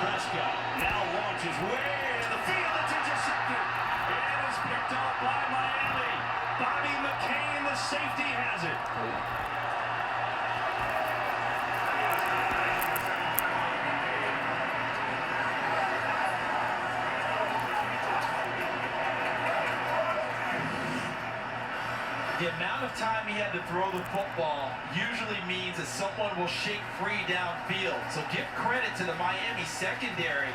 Prescott now launches way to the field. It's intercepted. It is picked up by Miami. Bobby McCain, the safety, has it. The amount of time he had to throw the football usually means that someone will shake free downfield. So give credit to the Miami secondary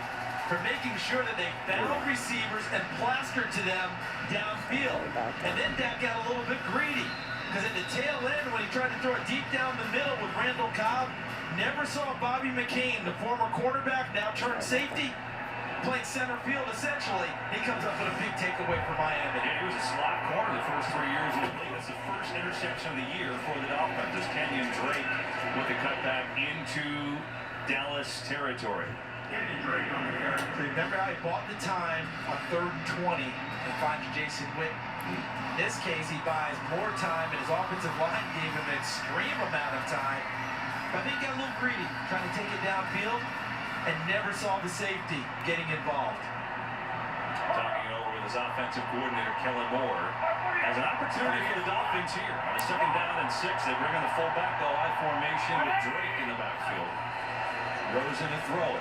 for making sure that they found receivers and plastered to them downfield. And then Dak got a little bit greedy, because at the tail end, when he tried to throw it deep down the middle with Randall Cobb, never saw Bobby McCain, the former quarterback, now turned safety, playing center field essentially. He comes up with a big takeaway for Miami. Yeah, he was a slot corner the first 3 years in the league. That's the first interception of the year for the Dolphins as Kenyon Drake with the cutback into Dallas territory. Remember how he bought the time on 3rd and 20 and finding Jason Witten? In this case, he buys more time, and his offensive line gave him an extreme amount of time. But I think he got a little greedy, trying to take it downfield, and never saw the safety getting involved. Talking it over with his offensive coordinator, Kellen Moore, has an opportunity for the Dolphins here. On a 2nd down and 6, they bring in the fullback I formation with Drake in the backfield. Rosen to throw it.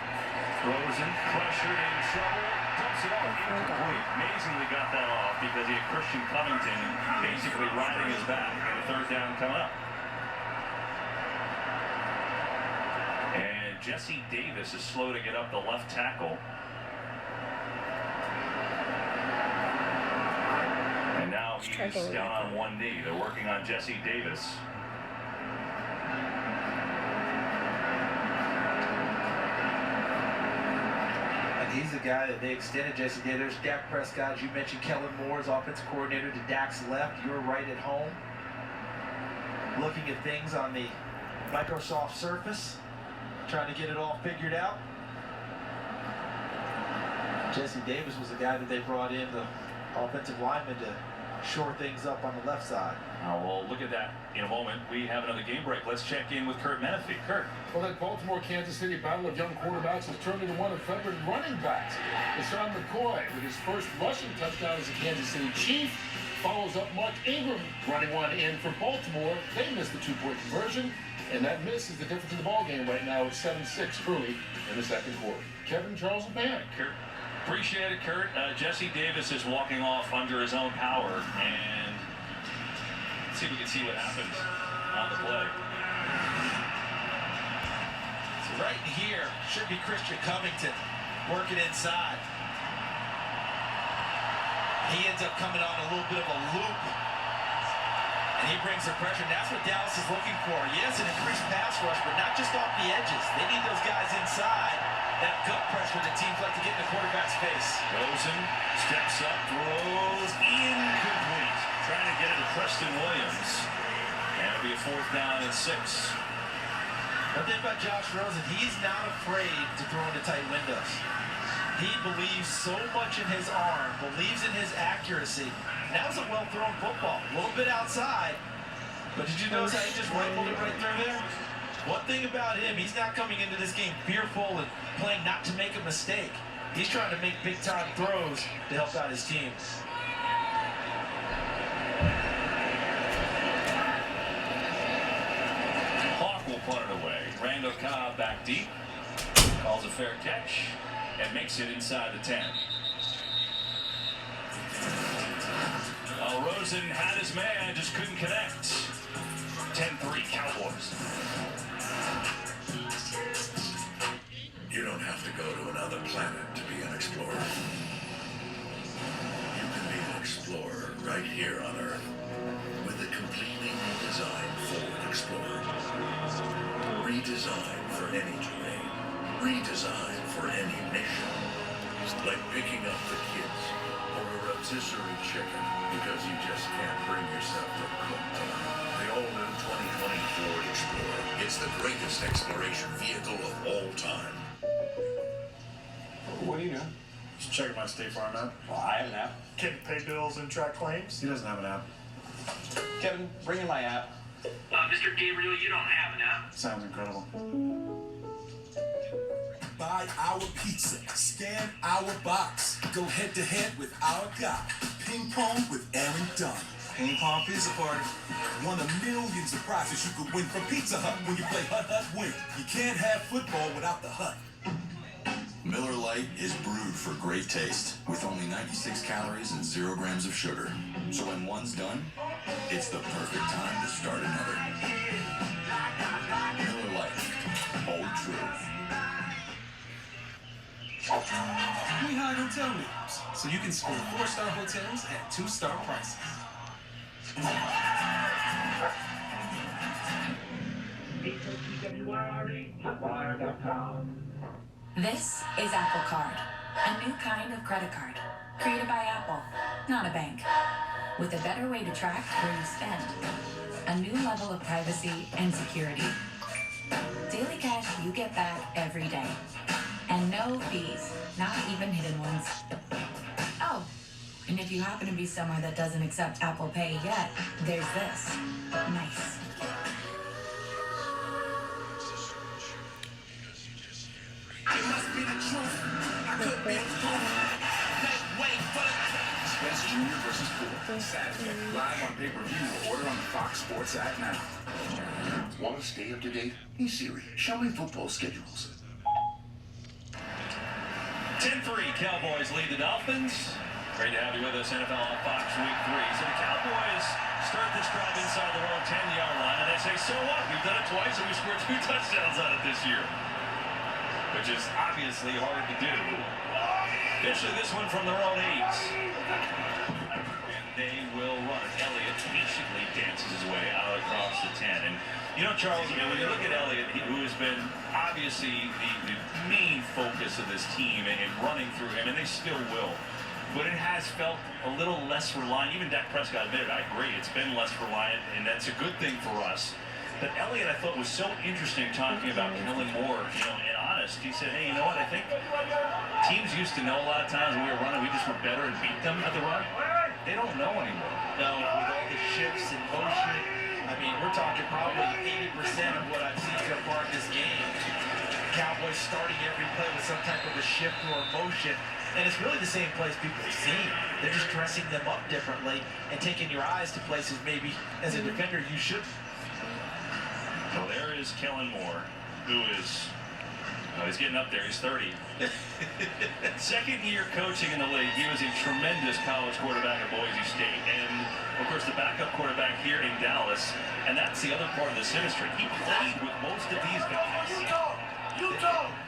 Rosen pressured in trouble, dumps it off, incomplete. Amazingly got that off because he had Christian Covington basically riding his back, and a 3rd down coming up. And Jesse Davis is slow to get up the left tackle. And now he's down on one knee. They're working on Jesse Davis. He's the guy that they extended Jesse Davis. There's Dak Prescott, as you mentioned, Kellen Moore's offensive coordinator to Dak's left. You're right at home, looking at things on the Microsoft Surface, trying to get it all figured out. Jesse Davis was the guy that they brought in, the offensive lineman, to shore things up on the left side. We'll look at that in a moment. We have another game break. Let's check in with Kurt Menefee. Kurt. Well, that Baltimore-Kansas City battle of young quarterbacks has turned into one of veteran running backs. LaShawn McCoy, with his first rushing touchdown as a Kansas City Chief, follows up Mark Ingram running one in for Baltimore. They missed the 2-point conversion, and that miss is the difference in the ballgame right now. It's 7-6 early in the 2nd quarter. Kevin Charles and Bannock. Kurt. Appreciate it, Kurt. Jesse Davis is walking off under his own power, and let's see if we can see what happens on the play. So right in here should be Christian Covington working inside. He ends up coming on a little bit of a loop, and he brings the pressure. And that's what Dallas is looking for. Yes, an increased pass rush, but not just off the edges. They need those guys inside. That gut pressure that teams like to get in the quarterback's face. Rosen steps up, throws incomplete. Trying to get it to Preston Williams. And it'll be a 4th down and 6. The thing about Josh Rosen, he's not afraid to throw into tight windows. He believes so much in his arm, believes in his accuracy. And that was a well-thrown football. A little bit outside. But did you notice how he just rifled it right through there? One thing about him, he's not coming into this game fearful and playing not to make a mistake. He's trying to make big-time throws to help out his team. Hawk will punt it away. Randall Cobb back deep. Calls a fair catch and makes it inside the 10. Rosen had his man, just couldn't connect. 10-3 Cowboys. You don't have to go to another planet to be an explorer. You can be an explorer right here on Earth with a completely redesigned Ford Explorer. Redesigned for any terrain. Redesigned for any mission. Like picking up the kids or a rotisserie chicken because you just can't bring yourself to cook tonight. The all-new 2020 Ford Explorer. It's the greatest exploration vehicle of all time. What are you doing? Just checking my State Farm app. Well, I have an app. Can pay bills and track claims? He doesn't have an app. Kevin, bring in my app. Mr. Gabriel, you don't have an app. Sounds incredible. Buy our our pizza. Scan our box. Go head to head with our guy. Ping pong with Aaron Dunn. Ping pong pizza party. One of millions of prizes you could win from Pizza Hut when you play Hut Hut Win. You can't have football without the Hut. Miller Lite is brewed for great taste with only 96 calories and 0 grams of sugar. So when one's done, it's the perfect time to start another. Miller Lite, old true. We hide hotel rooms, so you can score 4-star hotels at 2-star prices. This is Apple Card, a new kind of credit card, created by Apple, not a bank, with a better way to track where you spend, a new level of privacy and security, daily cash you get back every day, and no fees, not even hidden ones. Oh, and if you happen to be somewhere that doesn't accept Apple Pay yet, there's this. Nice. It must be the truth. I could be the proof. Wait for the West Junior versus Poole, Saturday, live on pay-per-view. Order on the Fox Sports app now. Want to stay up to date? Hey Siri, show me football schedules. 10-3, Cowboys lead the Dolphins. Great to have you with us, NFL on Fox Week 3. So the Cowboys start this drive inside their own 10-yard line, and they say, so what? We've done it twice, and we scored 2 touchdowns on it this year, which is obviously hard to do. Especially this one from their own 8s. And they will run it. Elliott patiently dances his way out across the 10. And, you know, Charles, when you look at Elliott, who has been obviously the main focus of this team and running through him, and they still will. But it has felt a little less reliant. Even Dak Prescott admitted, I agree, it's been less reliant, and that's a good thing for us. But Elliott, I thought, was so interesting talking about Kellen Moore, you know, and honest. He said, hey, you know what, I think teams used to know a lot of times when we were running, we just were better and beat them at the run. They don't know anymore. No, with all the shifts and motion, I mean, we're talking probably 80% of what I've seen so far in this game. Cowboys starting every play with some type of a shift or motion. And it's really the same plays people have seen. They're just dressing them up differently and taking your eyes to places maybe as a defender you shouldn't. So there is Kellen Moore, who is, he's getting up there, he's 30. Second year coaching in the league. He was a tremendous college quarterback at Boise State, and of course the backup quarterback here in Dallas. And that's the other part of the sinister. He played with most of these guys.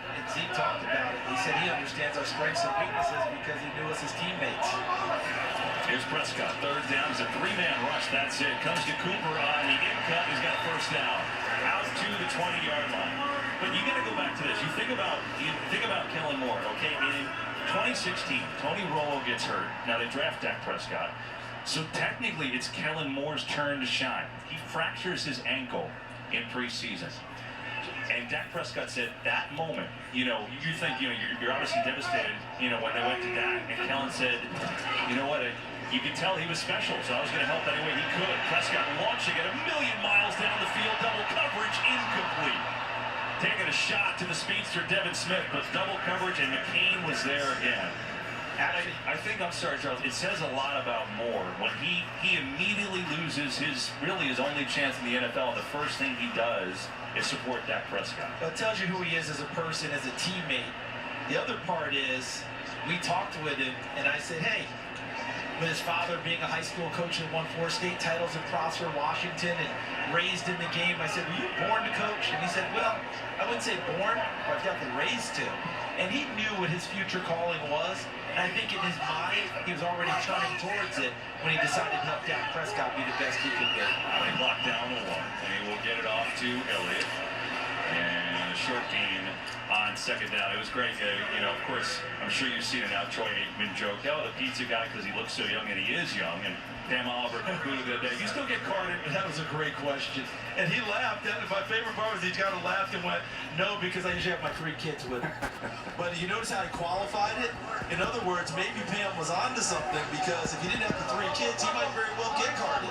And Zeke talked about it. He said he understands our strengths and weaknesses because he knew us as teammates. Here's Prescott, third down. It's a 3-man rush. That's it. Comes to Cooper on the in cut. He's got a first down. Out to the 20-yard line. But you got to go back to this. You think about Kellen Moore, okay? In 2016, Tony Romo gets hurt. Now they draft Dak Prescott. So technically, it's Kellen Moore's turn to shine. He fractures his ankle in preseason. And Dak Prescott said that moment, you know, you think, you know, you're obviously devastated, you know, when they went to Dak. And Kellen said, you know what, you could tell he was special, so I was going to help any way he could. Prescott launching at 1,000,000 miles down the field, double coverage, incomplete. Taking a shot to the speedster Devin Smith, but double coverage, and McCain was there again. I think, I'm sorry, Charles, it says a lot about Moore when he immediately loses his only chance in the NFL. The first thing he does is support Dak Prescott. Well, it tells you who he is as a person, as a teammate. The other part is, we talked with him, and I said, hey, with his father being a high school coach and won 4 state titles in Prosper, Washington, and raised in the game, I said, were you born to coach? And he said, well, I wouldn't say born, but definitely raised to. And he knew what his future calling was. And I think in his mind, he was already turning towards it when he decided to help Dak Prescott be the best he could be. They block down the 1, and he will get it off to Elliott. And a short gain on second down. It was great. You know, of course, I'm sure you've seen it now. Troy Aikman joked, oh, the pizza guy because he looks so young, and he is young. And Pam Oliver concluded that day. You still get carded? That was a great question. And he laughed. And my favorite part was he kind of laughed and went, no, because I usually have my 3 kids with me. But you notice how he qualified it? In other words, maybe Pam was onto something, because if he didn't have the 3 kids, he might very well get carded.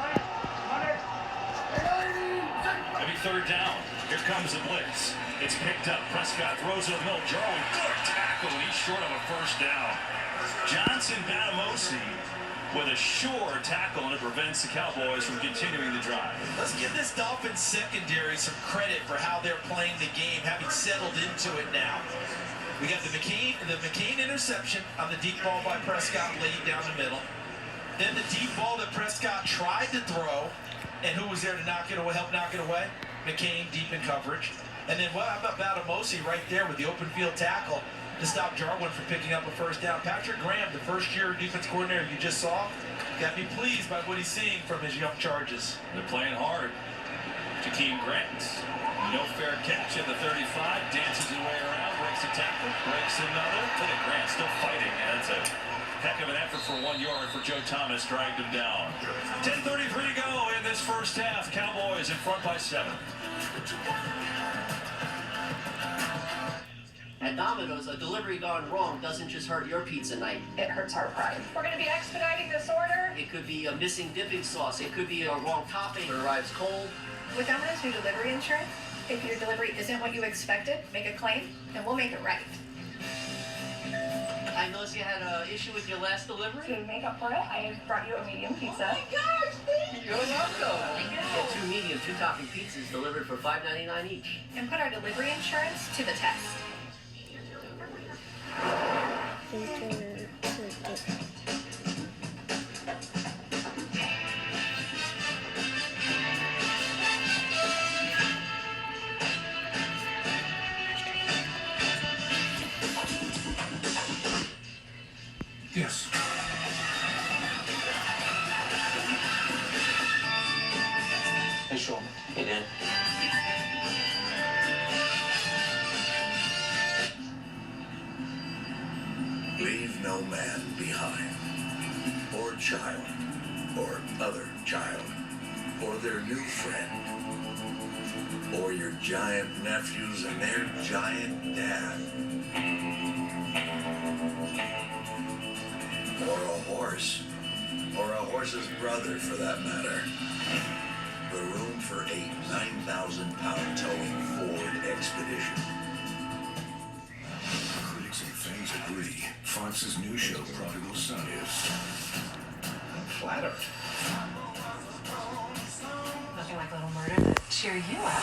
Maybe third down. Here comes the blitz. It's picked up. Prescott throws it up the middle. Jarwin, good tackle, and he's short of a first down. Johnson Batamosi with a sure tackle, and it prevents the Cowboys from continuing the drive. Let's give this Dolphins secondary some credit for how they're playing the game, having settled into it now. We got the McCain interception on the deep ball by Prescott laid down the middle. Then the deep ball that Prescott tried to throw, and who was there to knock it away, help knock it away? McCain deep in coverage. And then, well, how about Batamosi right there with the open field tackle to stop Jarwin from picking up a first down. Patrick Graham, the first-year defense coordinator you just saw, got to be pleased by what he's seeing from his young Charges. They're playing hard. Jakeem Grant, no fair catch at the 35, dances his way around, breaks a tackle, breaks another. Look at Grant still fighting. That's a heck of an effort for 1 yard for Joe Thomas, dragged him down. 10:33 to go in this first half. Cowboys in front by 7. At Domino's, a delivery gone wrong doesn't just hurt your pizza night. It hurts our pride. We're going to be expediting this order. It could be a missing dipping sauce. It could be a wrong topping. It arrives cold. With Domino's new delivery insurance, if your delivery isn't what you expected, make a claim, and we'll make it right. I noticed you had an issue with your last delivery. To make up for it, I brought you a medium pizza. Oh my gosh, thank you. You're welcome. Get 2 medium, 2 topping pizzas delivered for $5.99 each. And put our delivery insurance to the test. Yes. Hey, Sean. Hey, Dan. Leave no man behind, or child, or other child, or their new friend, or your giant nephews and their giant dad, or a horse, or a horse's brother for that matter. The room for 8 9,000-pound towing Ford Expedition. Critics and fans agree. Fox's new show, Prodigal Son, is... I'm flattered. Nothing like Little Murder to cheer you up.